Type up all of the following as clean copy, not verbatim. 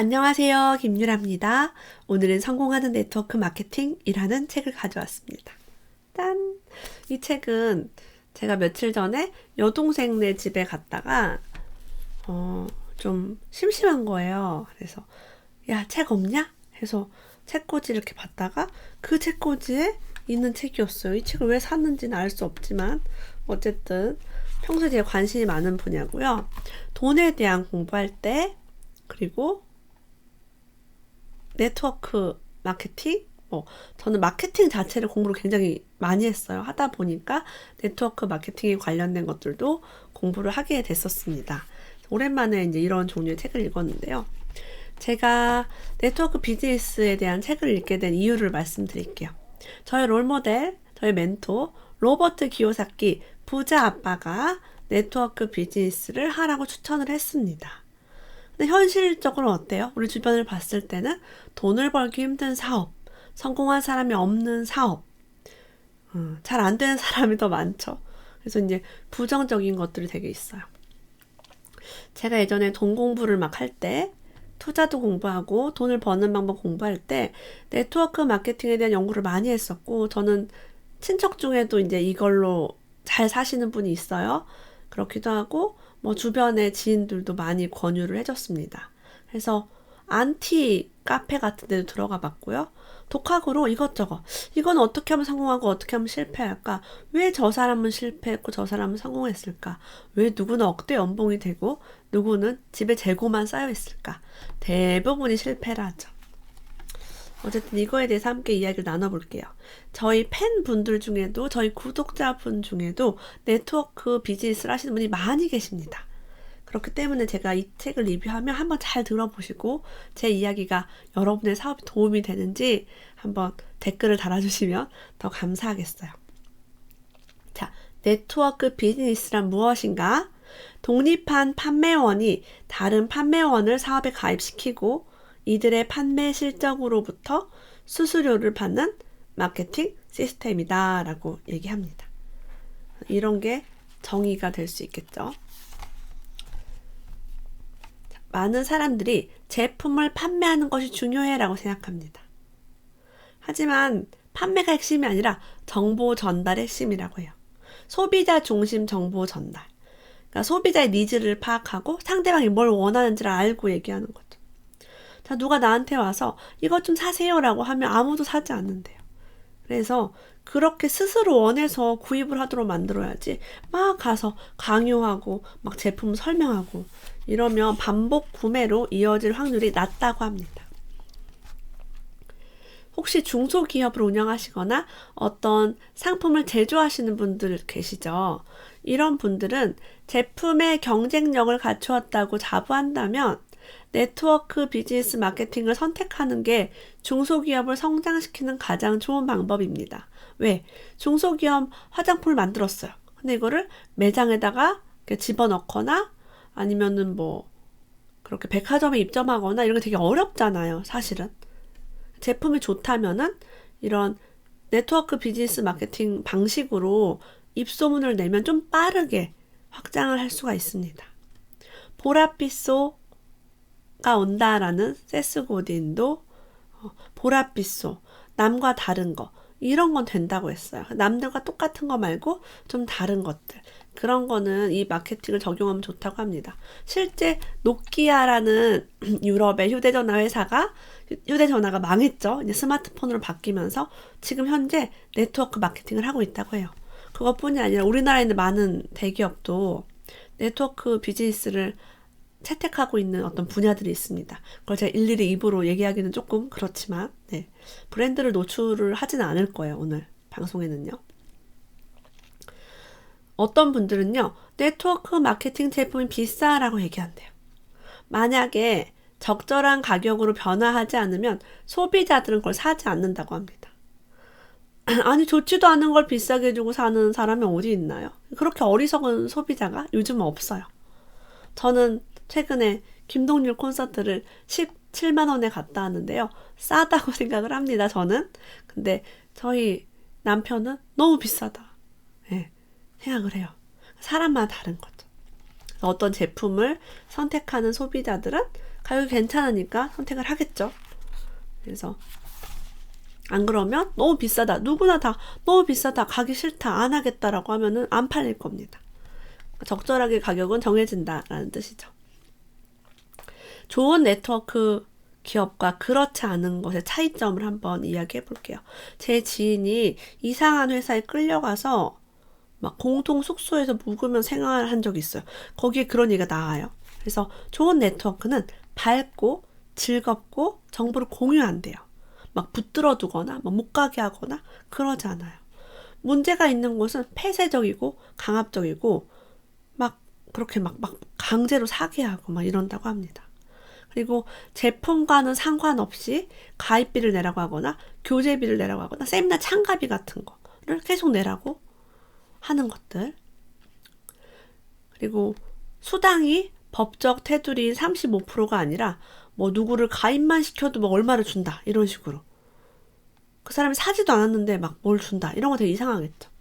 안녕하세요. 김유라입니다. 오늘은 성공하는 네트워크 마케팅이라는 책을 가져왔습니다. 짠! 이 책은 제가 며칠 전에 여동생네 집에 갔다가 좀 심심한 거예요. 그래서 야, 책 없냐? 해서 책꽂이 이렇게 봤다가 그 책꽂이에 있는 책이었어요. 이 책을 왜 샀는지는 알 수 없지만 어쨌든 평소에 제가 관심이 많은 분야고요. 돈에 대한 공부할 때 그리고 네트워크 마케팅? 저는 마케팅 자체를 공부를 굉장히 많이 했어요. 하다 보니까 네트워크 마케팅에 관련된 것들도 공부를 하게 됐었습니다. 오랜만에 이제 이런 종류의 책을 읽었는데요. 제가 네트워크 비즈니스에 대한 책을 읽게 된 이유를 말씀드릴게요. 저의 롤모델, 저의 멘토, 로버트 기요사키 부자 아빠가 네트워크 비즈니스를 하라고 추천을 했습니다. 근데 현실적으로 어때요? 우리 주변을 봤을 때는 돈을 벌기 힘든 사업, 성공한 사람이 없는 사업, 잘 안 되는 사람이 더 많죠. 그래서 이제 부정적인 것들이 되게 있어요. 제가 예전에 돈 공부를 막 할 때, 투자도 공부하고 돈을 버는 방법 공부할 때 네트워크 마케팅에 대한 연구를 많이 했었고, 저는 친척 중에도 이제 이걸로 잘 사시는 분이 있어요. 그렇기도 하고 주변의 지인들도 많이 권유를 해줬습니다. 그래서 안티 카페 같은 데도 들어가 봤고요. 독학으로 이것저것 이건 어떻게 하면 성공하고 어떻게 하면 실패할까? 왜 저 사람은 실패했고 저 사람은 성공했을까? 왜 누구는 억대 연봉이 되고 누구는 집에 재고만 쌓여 있을까? 대부분이 실패를 하죠. 어쨌든 이거에 대해서 함께 이야기를 나눠볼게요. 저희 팬분들 중에도 저희 구독자분 중에도 네트워크 비즈니스를 하시는 분이 많이 계십니다. 그렇기 때문에 제가 이 책을 리뷰하면 한번 잘 들어보시고 제 이야기가 여러분의 사업에 도움이 되는지 한번 댓글을 달아주시면 더 감사하겠어요. 자, 네트워크 비즈니스란 무엇인가? 독립한 판매원이 다른 판매원을 사업에 가입시키고 이들의 판매 실적으로부터 수수료를 받는 마케팅 시스템이다 라고 얘기합니다. 이런 게 정의가 될 수 있겠죠. 많은 사람들이 제품을 판매하는 것이 중요해 라고 생각합니다. 하지만 판매가 핵심이 아니라 정보 전달의 핵심이라고 해요. 소비자 중심 정보 전달. 그러니까 소비자의 니즈를 파악하고 상대방이 뭘 원하는지를 알고 얘기하는 거죠. 자, 누가 나한테 와서 이것 좀 사세요라고 하면 아무도 사지 않는데요. 그래서 그렇게 스스로 원해서 구입을 하도록 만들어야지 막 가서 강요하고 막 제품 설명하고 이러면 반복 구매로 이어질 확률이 낮다고 합니다. 혹시 중소기업을 운영하시거나 어떤 상품을 제조하시는 분들 계시죠? 이런 분들은 제품의 경쟁력을 갖추었다고 자부한다면 네트워크 비즈니스 마케팅을 선택하는 게 중소기업을 성장시키는 가장 좋은 방법입니다. 왜? 중소기업 화장품을 만들었어요. 근데 이거를 매장에다가 집어넣거나 아니면은 그렇게 백화점에 입점하거나 이런 게 되게 어렵잖아요, 사실은. 제품이 좋다면은 이런 네트워크 비즈니스 마케팅 방식으로 입소문을 내면 좀 빠르게 확장을 할 수가 있습니다. 보랏빛소 가 온다라는 세스 고딘도 보랏빛소, 남과 다른 거 이런 건 된다고 했어요. 남들과 똑같은 거 말고 좀 다른 것들 그런 거는 이 마케팅을 적용하면 좋다고 합니다. 실제 노키아라는 유럽의 휴대전화 회사가 휴대전화가 망했죠. 이제 스마트폰으로 바뀌면서 지금 현재 네트워크 마케팅을 하고 있다고 해요. 그것뿐이 아니라 우리나라에 있는 많은 대기업도 네트워크 비즈니스를 채택하고 있는 어떤 분야들이 있습니다. 그걸 제가 일일이 입으로 얘기하기는 조금 그렇지만 브랜드를 노출을 하지는 않을 거예요. 오늘 방송에는요. 어떤 분들은요. 네트워크 마케팅 제품이 비싸라고 얘기한대요. 만약에 적절한 가격으로 변화하지 않으면 소비자들은 그걸 사지 않는다고 합니다. 아니 좋지도 않은 걸 비싸게 주고 사는 사람이 어디 있나요? 그렇게 어리석은 소비자가 요즘은 없어요. 저는 최근에 김동률 콘서트를 17만 원에 갔다 왔는데요. 싸다고 생각을 합니다, 저는. 근데 저희 남편은 너무 비싸다. 생각을 해요. 사람마다 다른 거죠. 어떤 제품을 선택하는 소비자들은 가격이 괜찮으니까 선택을 하겠죠. 그래서 안 그러면 너무 비싸다. 누구나 다 너무 비싸다. 가기 싫다. 안 하겠다라고 하면은 안 팔릴 겁니다. 적절하게 가격은 정해진다라는 뜻이죠. 좋은 네트워크 기업과 그렇지 않은 것의 차이점을 한번 이야기해 볼게요. 제 지인이 이상한 회사에 끌려가서 막 공동 숙소에서 묵으면 생활한 적이 있어요. 거기에 그런 얘기가 나와요. 그래서 좋은 네트워크는 밝고 즐겁고 정보를 공유한대요. 막 붙들어 두거나 못 가게 하거나 그러지 않아요. 문제가 있는 곳은 폐쇄적이고 강압적이고 막 그렇게 막 강제로 사게 하고 막 이런다고 합니다. 그리고 제품과는 상관없이 가입비를 내라고 하거나 교재비를 내라고 하거나 세미나 참가비 같은 거를 계속 내라고 하는 것들. 그리고 수당이 법적 테두리인 35%가 아니라 뭐 누구를 가입만 시켜도 뭐 얼마를 준다 이런 식으로. 그 사람이 사지도 않았는데 막 뭘 준다 이런 거 되게 이상하겠죠.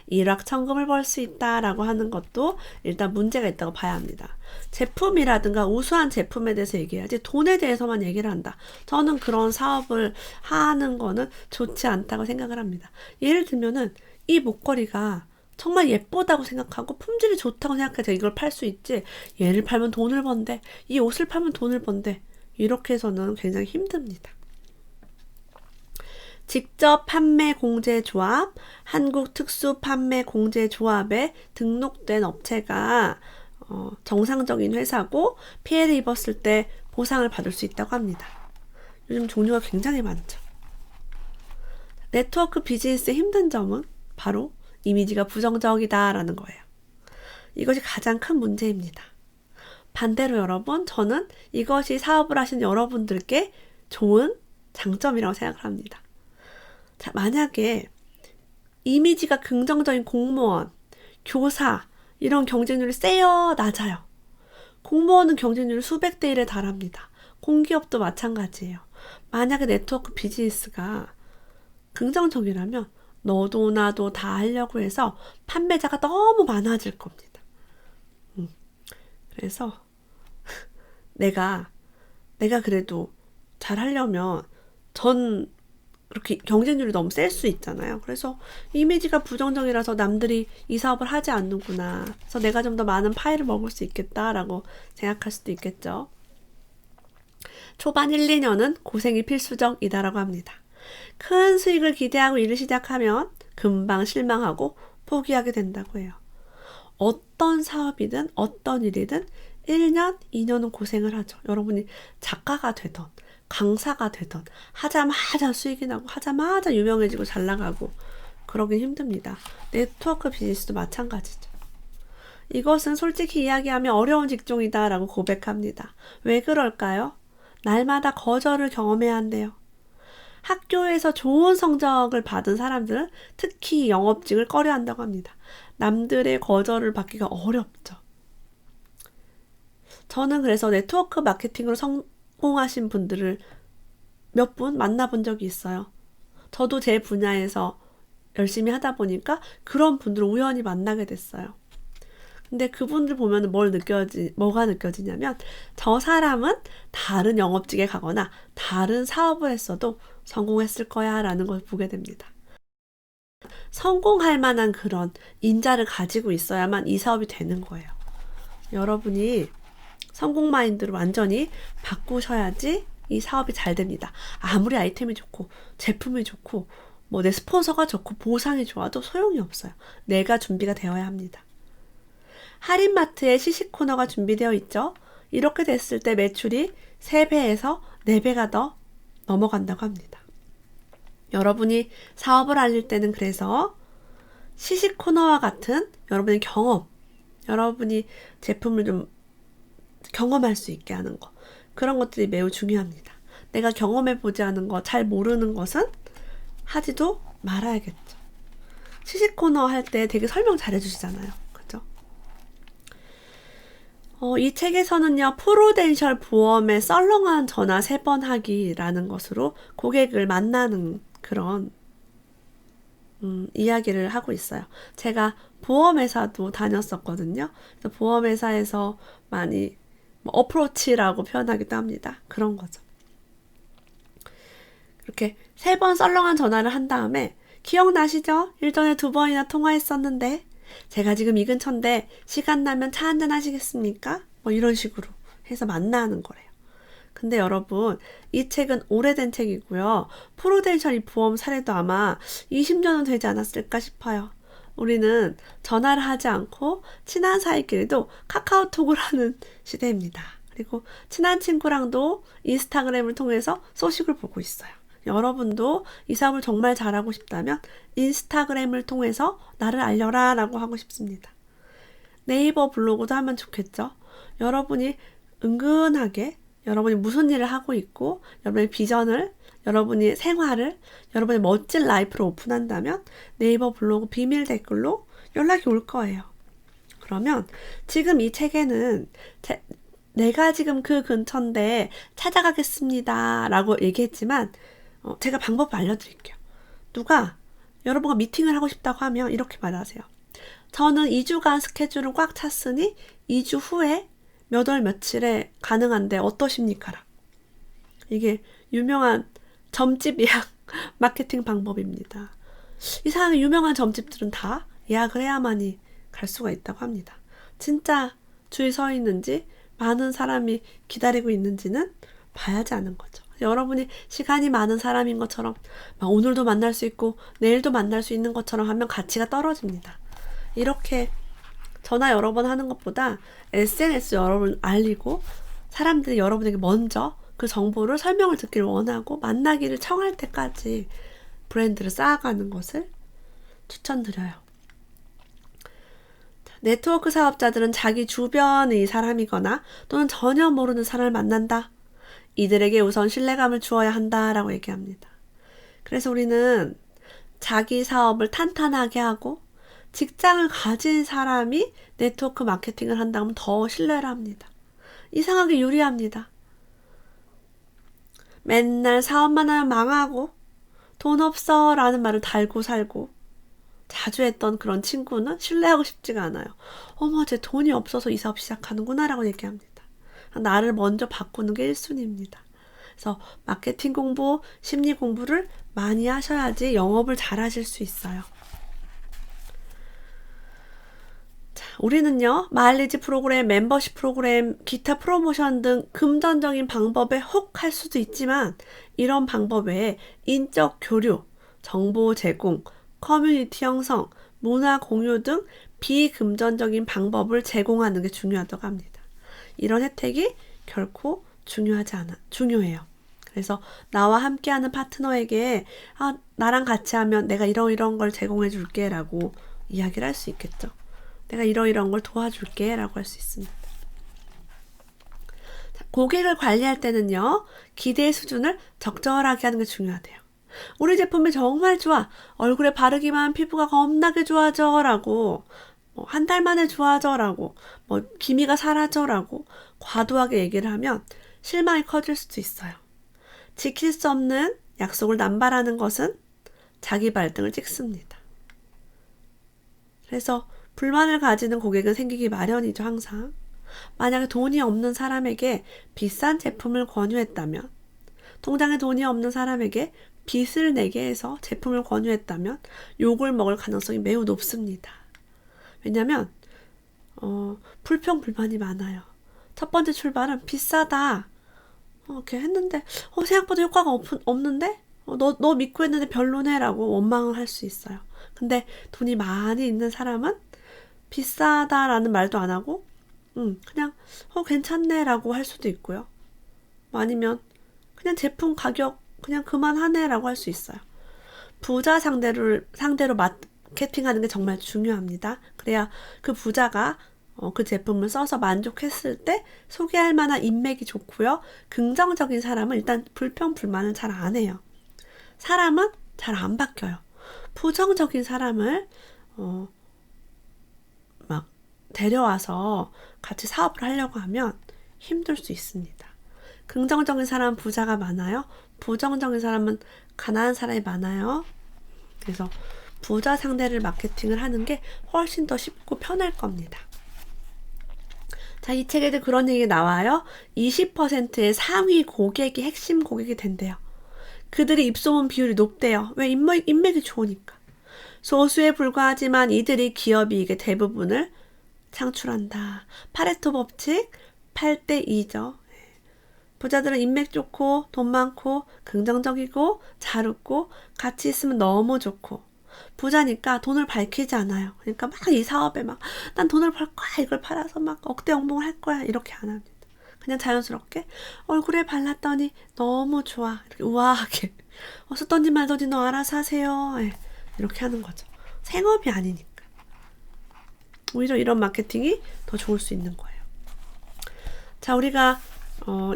일확천금을 벌 수 있다라고 하는 것도 일단 문제가 있다고 봐야 합니다. 제품이라든가 우수한 제품에 대해서 얘기해야지 돈에 대해서만 얘기를 한다. 저는 그런 사업을 하는 거는 좋지 않다고 생각을 합니다. 예를 들면은 이 목걸이가 정말 예쁘다고 생각하고 품질이 좋다고 생각해서 이걸 팔 수 있지. 얘를 팔면 돈을 번대. 이 옷을 팔면 돈을 번대. 이렇게 해서는 굉장히 힘듭니다. 직접 판매공제조합, 한국특수판매공제조합에 등록된 업체가 정상적인 회사고 피해를 입었을 때 보상을 받을 수 있다고 합니다. 요즘 종류가 굉장히 많죠. 네트워크 비즈니스의 힘든 점은 바로 이미지가 부정적이다라는 거예요. 이것이 가장 큰 문제입니다. 반대로 여러분, 저는 이것이 사업을 하신 여러분들께 좋은 장점이라고 생각을 합니다. 자, 만약에 이미지가 긍정적인 공무원, 교사 이런 경쟁률이 세요, 낮아요. 공무원은 경쟁률이 수백 대 1에 달합니다. 공기업도 마찬가지예요. 만약에 네트워크 비즈니스가 긍정적이라면 너도 나도 다 하려고 해서 판매자가 너무 많아질 겁니다. 그래서 내가 그래도 잘 하려면 전 그렇게 경쟁률이 너무 셀 수 있잖아요. 그래서 이미지가 부정적이라서 남들이 이 사업을 하지 않는구나. 그래서 내가 좀 더 많은 파이를 먹을 수 있겠다라고 생각할 수도 있겠죠. 초반 1, 2년은 고생이 필수적이다라고 합니다. 큰 수익을 기대하고 일을 시작하면 금방 실망하고 포기하게 된다고 해요. 어떤 사업이든 어떤 일이든 1년, 2년은 고생을 하죠. 여러분이 작가가 되던 강사가 되던 하자마자 수익이 나고 하자마자 유명해지고 잘 나가고 그러긴 힘듭니다. 네트워크 비즈니스도 마찬가지죠. 이것은 솔직히 이야기하면 어려운 직종이다 라고 고백합니다. 왜 그럴까요? 날마다 거절을 경험해야 한대요. 학교에서 좋은 성적을 받은 사람들은 특히 영업직을 꺼려한다고 합니다. 남들의 거절을 받기가 어렵죠. 저는 그래서 네트워크 마케팅으로 성공하신 분들을 몇 분 만나본 적이 있어요. 저도 제 분야에서 열심히 하다 보니까 그런 분들을 우연히 만나게 됐어요. 근데 그분들 보면 뭐가 느껴지냐면 저 사람은 다른 영업직에 가거나 다른 사업을 했어도 성공했을 거야 라는 걸 보게 됩니다. 성공할 만한 그런 인자를 가지고 있어야만 이 사업이 되는 거예요. 여러분이 성공 마인드로 완전히 바꾸셔야지 이 사업이 잘 됩니다. 아무리 아이템이 좋고 제품이 좋고 뭐 내 스폰서가 좋고 보상이 좋아도 소용이 없어요. 내가 준비가 되어야 합니다. 할인마트에 시식 코너가 준비되어 있죠. 이렇게 됐을 때 매출이 3배에서 4배가 더 넘어간다고 합니다. 여러분이 사업을 알릴 때는 그래서 시식 코너와 같은 여러분의 경험, 여러분이 제품을 좀 경험할 수 있게 하는 거, 그런 것들이 매우 중요합니다. 내가 경험해보지 않은 거, 잘 모르는 것은 하지도 말아야겠죠. 시식 코너 할 때 되게 설명 잘해주시잖아요. 그죠? 이 책에서는요, 프루덴셜 보험의 썰렁한 전화 3번 하기라는 것으로 고객을 만나는 그런 이야기를 하고 있어요. 제가 보험회사도 다녔었거든요. 그래서 보험회사에서 많이 뭐 어프로치라고 표현하기도 합니다. 그런 거죠. 이렇게 3번 썰렁한 전화를 한 다음에 기억나시죠? 일전에 2번이나 통화했었는데 제가 지금 이 근처인데 시간 나면 차 한잔 하시겠습니까? 뭐 이런 식으로 해서 만나는 거래요. 근데 여러분, 이 책은 오래된 책이고요. 프루덴셜 보험 사례도 아마 20년은 되지 않았을까 싶어요. 우리는 전화를 하지 않고 친한 사이끼리도 카카오톡을 하는 시대입니다. 그리고 친한 친구랑도 인스타그램을 통해서 소식을 보고 있어요. 여러분도 이 사업을 정말 잘하고 싶다면 인스타그램을 통해서 나를 알려라 라고 하고 싶습니다. 네이버 블로그도 하면 좋겠죠. 여러분이 은근하게 여러분이 무슨 일을 하고 있고 여러분의 비전을, 여러분의 생활을, 여러분의 멋진 라이프를 오픈한다면 네이버 블로그 비밀 댓글로 연락이 올 거예요. 그러면 지금 이 책에는 내가 지금 그 근처인데 찾아가겠습니다 라고 얘기했지만 제가 방법을 알려드릴게요. 누가 여러분과 미팅을 하고 싶다고 하면 이렇게 말하세요. 저는 2주간 스케줄을 꽉 찼으니 2주 후에 몇 월 며칠에 가능한데 어떠십니까? 이게 유명한 점집 예약 마케팅 방법입니다. 이상하게 유명한 점집들은 다 예약을 해야만이 갈 수가 있다고 합니다. 진짜 줄 서 있는지 많은 사람이 기다리고 있는지는 봐야지 아는 거죠. 여러분이 시간이 많은 사람인 것처럼 오늘도 만날 수 있고 내일도 만날 수 있는 것처럼 하면 가치가 떨어집니다. 이렇게 전화 여러 번 하는 것보다 SNS 여러 번 알리고 사람들이 여러분에게 먼저 그 정보를 설명을 듣기를 원하고 만나기를 청할 때까지 브랜드를 쌓아가는 것을 추천드려요. 네트워크 사업자들은 자기 주변의 사람이거나 또는 전혀 모르는 사람을 만난다. 이들에게 우선 신뢰감을 주어야 한다라고 얘기합니다. 그래서 우리는 자기 사업을 탄탄하게 하고 직장을 가진 사람이 네트워크 마케팅을 한다면 더 신뢰를 합니다. 이상하게 유리합니다. 맨날 사업만 하면 망하고 돈 없어 라는 말을 달고 살고 자주 했던 그런 친구는 신뢰하고 싶지가 않아요. 어머, 쟤 돈이 없어서 이 사업 시작하는구나 라고 얘기합니다. 나를 먼저 바꾸는 게 1순위입니다. 그래서 마케팅 공부, 심리 공부를 많이 하셔야지 영업을 잘 하실 수 있어요. 자, 우리는요, 마일리지 프로그램, 멤버십 프로그램, 기타 프로모션 등 금전적인 방법에 혹 할 수도 있지만 이런 방법 외에 인적 교류, 정보 제공, 커뮤니티 형성, 문화 공유 등 비금전적인 방법을 제공하는 게 중요하다고 합니다. 이런 혜택이 결코 중요해요. 그래서 나와 함께하는 파트너에게 나랑 같이 하면 내가 이런 걸 제공해 줄게 라고 이야기를 할 수 있겠죠. 내가 이런 걸 도와줄게 라고 할 수 있습니다. 자, 고객을 관리할 때는요, 기대 수준을 적절하게 하는 게 중요하대요. 우리 제품이 정말 좋아. 얼굴에 바르기만 하면 피부가 겁나게 좋아져 라고 한 달 만에 좋아져라고 기미가 사라져라고 과도하게 얘기를 하면 실망이 커질 수도 있어요. 지킬 수 없는 약속을 남발하는 것은 자기 발등을 찍습니다. 그래서 불만을 가지는 고객은 생기기 마련이죠. 항상. 만약에 돈이 없는 사람에게 비싼 제품을 권유했다면, 통장에 돈이 없는 사람에게 빚을 내게 해서 제품을 권유했다면 욕을 먹을 가능성이 매우 높습니다. 왜냐면 불평불만이 많아요. 첫 번째 출발은 비싸다. 이렇게 했는데 생각보다 효과가 없는데 너 믿고 했는데 별로네 라고 원망을 할 수 있어요. 근데 돈이 많이 있는 사람은 비싸다라는 말도 안 하고 그냥 괜찮네 라고 할 수도 있고요. 아니면 그냥 제품 가격 그냥 그만하네 라고 할 수 있어요. 부자 상대로 마케팅하는 게 정말 중요합니다. 그래야 그 부자가 그 제품을 써서 만족했을 때 소개할 만한 인맥이 좋고요. 긍정적인 사람은 일단 불평불만을 잘 안 해요. 사람은 잘 안 바뀌어요. 부정적인 사람을 막 데려와서 같이 사업을 하려고 하면 힘들 수 있습니다. 긍정적인 사람은 부자가 많아요. 부정적인 사람은 가난한 사람이 많아요. 그래서 부자 상대를 마케팅을 하는 게 훨씬 더 쉽고 편할 겁니다. 자, 이 책에도 그런 얘기 나와요. 20%의 상위 고객이 핵심 고객이 된대요. 그들이 입소문 비율이 높대요. 왜? 인맥이 좋으니까. 소수에 불과하지만 이들이 기업이익의 대부분을 창출한다. 파레토 법칙 8대 2죠. 부자들은 인맥 좋고 돈 많고 긍정적이고 잘 웃고 같이 있으면 너무 좋고, 부자니까 돈을 밝히지 않아요. 그러니까 막 이 사업에 막 난 돈을 벌 거야, 이걸 팔아서 막 억대 연봉을 할 거야, 이렇게 안 합니다. 그냥 자연스럽게 얼굴에 발랐더니 너무 좋아, 이렇게 우아하게 쓰던지 말던지 너 알아서 하세요, 이렇게 하는 거죠. 생업이 아니니까. 오히려 이런 마케팅이 더 좋을 수 있는 거예요. 자, 우리가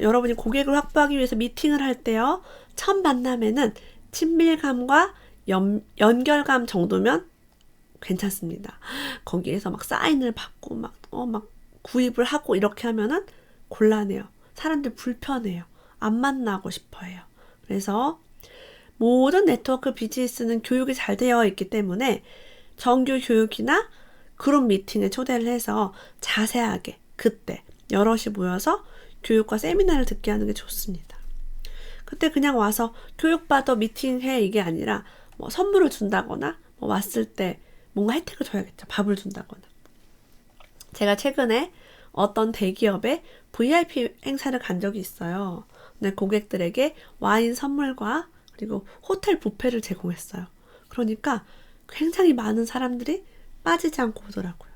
여러분이 고객을 확보하기 위해서 미팅을 할 때요, 첫 만남에는 친밀감과 연결감 정도면 괜찮습니다. 거기에서 막 사인을 받고 막 구입을 하고 이렇게 하면은 곤란해요. 사람들 불편해요. 안 만나고 싶어해요. 그래서 모든 네트워크 비즈니스는 교육이 잘 되어 있기 때문에 정규 교육이나 그룹 미팅에 초대를 해서 자세하게 그때 여럿이 모여서 교육과 세미나를 듣게 하는 게 좋습니다. 그때 그냥 와서 교육받아 미팅해, 이게 아니라 뭐 선물을 준다거나 왔을 때 뭔가 혜택을 줘야겠죠. 밥을 준다거나. 제가 최근에 어떤 대기업의 VIP 행사를 간 적이 있어요. 근데 고객들에게 와인 선물과 그리고 호텔 뷔페를 제공했어요. 그러니까 굉장히 많은 사람들이 빠지지 않고 오더라고요.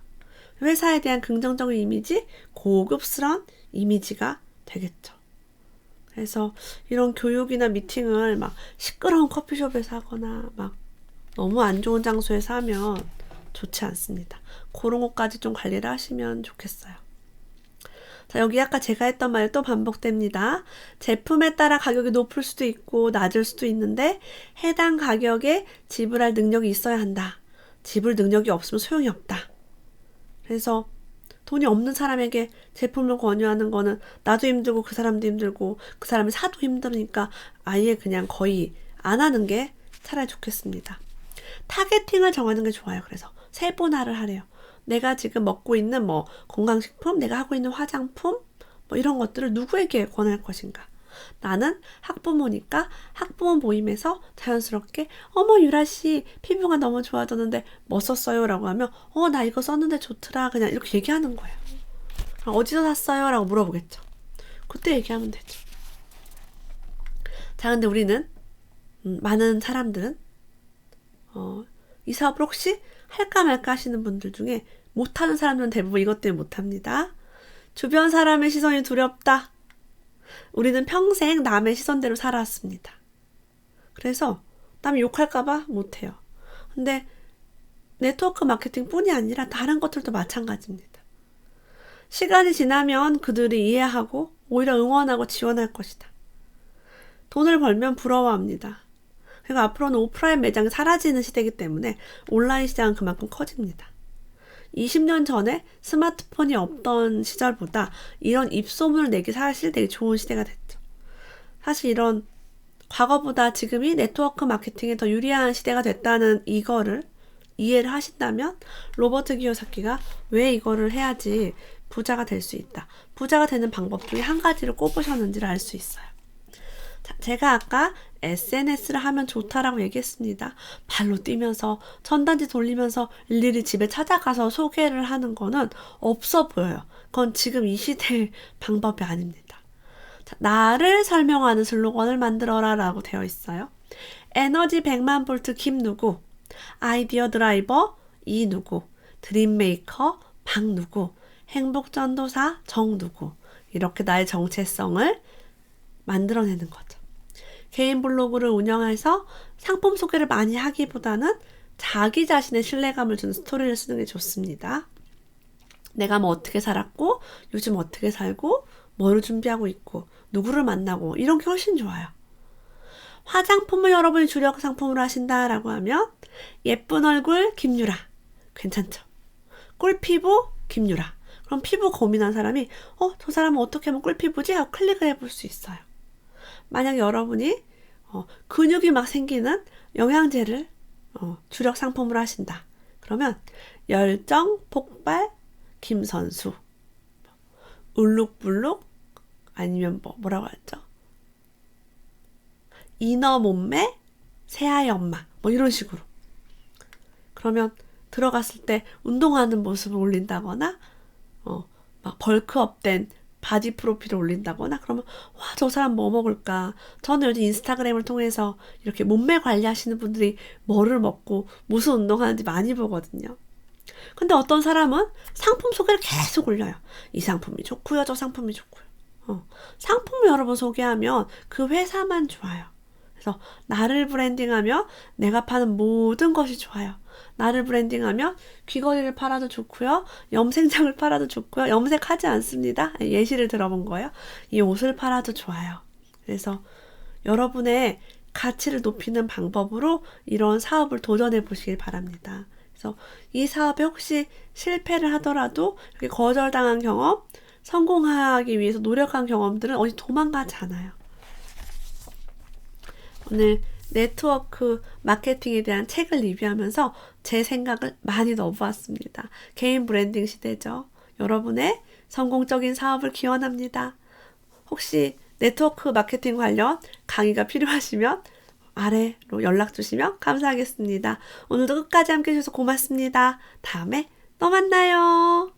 회사에 대한 긍정적인 이미지, 고급스러운 이미지가 되겠죠. 그래서 이런 교육이나 미팅을 막 시끄러운 커피숍에서 하거나 막 너무 안 좋은 장소에서 하면 좋지 않습니다. 그런 것까지 좀 관리를 하시면 좋겠어요. 자, 여기 아까 제가 했던 말 또 반복됩니다. 제품에 따라 가격이 높을 수도 있고 낮을 수도 있는데 해당 가격에 지불할 능력이 있어야 한다. 지불 능력이 없으면 소용이 없다. 그래서 돈이 없는 사람에게 제품을 권유하는 거는 나도 힘들고 그 사람도 힘들고 그 사람이 사도 힘들으니까 아예 그냥 거의 안 하는 게 차라리 좋겠습니다. 타겟팅을 정하는 게 좋아요. 그래서 세분화를 하래요. 내가 지금 먹고 있는 뭐 건강식품, 내가 하고 있는 화장품, 뭐 이런 것들을 누구에게 권할 것인가. 나는 학부모니까 학부모 모임에서 자연스럽게 어머 유라씨 피부가 너무 좋아졌는데 뭐 썼어요? 라고 하면 나 이거 썼는데 좋더라, 그냥 이렇게 얘기하는 거예요. 어디서 샀어요? 라고 물어보겠죠. 그때 얘기하면 되죠. 자, 근데 우리는 많은 사람들은 이 사업을 혹시 할까 말까 하시는 분들 중에 못하는 사람들은 대부분 이것 때문에 못합니다. 주변 사람의 시선이 두렵다. 우리는 평생 남의 시선대로 살아왔습니다. 그래서 남이 욕할까봐 못해요. 근데 네트워크 마케팅 뿐이 아니라 다른 것들도 마찬가지입니다. 시간이 지나면 그들이 이해하고 오히려 응원하고 지원할 것이다. 돈을 벌면 부러워합니다. 그리고 앞으로는 오프라인 매장이 사라지는 시대이기 때문에 온라인 시장은 그만큼 커집니다. 20년 전에 스마트폰이 없던 시절보다 이런 입소문을 내기 사실 되게 좋은 시대가 됐죠. 사실 이런 과거보다 지금이 네트워크 마케팅에 더 유리한 시대가 됐다는 이거를 이해를 하신다면 로버트 키요사키가 왜 이거를 해야지 부자가 될 수 있다. 부자가 되는 방법 중에 한 가지를 꼽으셨는지를 알 수 있어요. 자, 제가 아까 SNS를 하면 좋다라고 얘기했습니다. 발로 뛰면서 전단지 돌리면서 일일이 집에 찾아가서 소개를 하는 거는 없어 보여요. 그건 지금 이 시대의 방법이 아닙니다. 자, 나를 설명하는 슬로건을 만들어라 라고 되어 있어요. 에너지 100만 볼트 김누구, 아이디어 드라이버 이누구, 드림메이커 박누구, 행복전도사 정누구, 이렇게 나의 정체성을 만들어내는 거죠. 개인 블로그를 운영해서 상품 소개를 많이 하기보다는 자기 자신의 신뢰감을 주는 스토리를 쓰는 게 좋습니다. 내가 뭐 어떻게 살았고 요즘 어떻게 살고 뭐를 준비하고 있고 누구를 만나고 이런 게 훨씬 좋아요. 화장품을 여러분이 주력 상품으로 하신다라고 하면 예쁜 얼굴 김유라 괜찮죠? 꿀피부 김유라. 그럼 피부 고민한 사람이 저 사람은 어떻게 하면 꿀피부지? 하고 클릭을 해볼 수 있어요. 만약에 여러분이 근육이 막 생기는 영양제를 주력 상품으로 하신다. 그러면 열정 폭발 김선수, 울룩불룩 아니면 뭐라고 하죠? 이너 몸매 새하의 엄마 뭐 이런 식으로. 그러면 들어갔을 때 운동하는 모습을 올린다거나 막 벌크업된 바디 프로필을 올린다거나 그러면 와, 저 사람 뭐 먹을까? 저는 요즘 인스타그램을 통해서 이렇게 몸매 관리하시는 분들이 뭐를 먹고 무슨 운동하는지 많이 보거든요. 근데 어떤 사람은 상품 소개를 계속 올려요. 이 상품이 좋고요. 저 상품이 좋고요. 상품을 여러 번 소개하면 그 회사만 좋아요. 그래서 나를 브랜딩하면 내가 파는 모든 것이 좋아요. 나를 브랜딩하면 귀걸이를 팔아도 좋고요. 염색약을 팔아도 좋고요. 염색하지 않습니다. 예시를 들어본 거예요. 이 옷을 팔아도 좋아요. 그래서 여러분의 가치를 높이는 방법으로 이런 사업을 도전해 보시길 바랍니다. 그래서 이 사업에 혹시 실패를 하더라도 이렇게 거절당한 경험, 성공하기 위해서 노력한 경험들은 어디 도망가지 않아요. 오늘 네트워크 마케팅에 대한 책을 리뷰하면서 제 생각을 많이 넣어보았습니다. 개인 브랜딩 시대죠. 여러분의 성공적인 사업을 기원합니다. 혹시 네트워크 마케팅 관련 강의가 필요하시면 아래로 연락 주시면 감사하겠습니다. 오늘도 끝까지 함께 해주셔서 고맙습니다. 다음에 또 만나요.